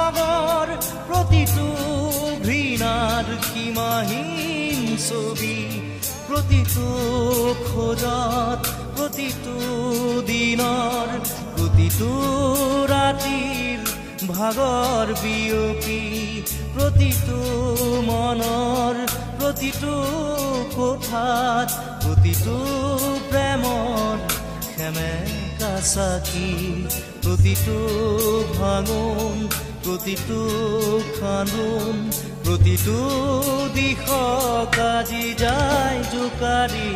ভাগৰ প্ৰতিটো ঘৃণাৰ সীমাহীন ছবি প্ৰতিটো খোজত প্ৰতিটো দিনৰ প্ৰতিটো ৰাতিৰ ভাগৰ বিয়পি প্ৰতিটো মনৰ প্ৰতিটো কোঠাত প্ৰতিটো প্ৰেমৰ সেমেকা চাকি প্ৰতিটো ভাঙোন প্ৰতিটো খান্দোন প্ৰতিটো দিশক আজি যায় জোকাৰি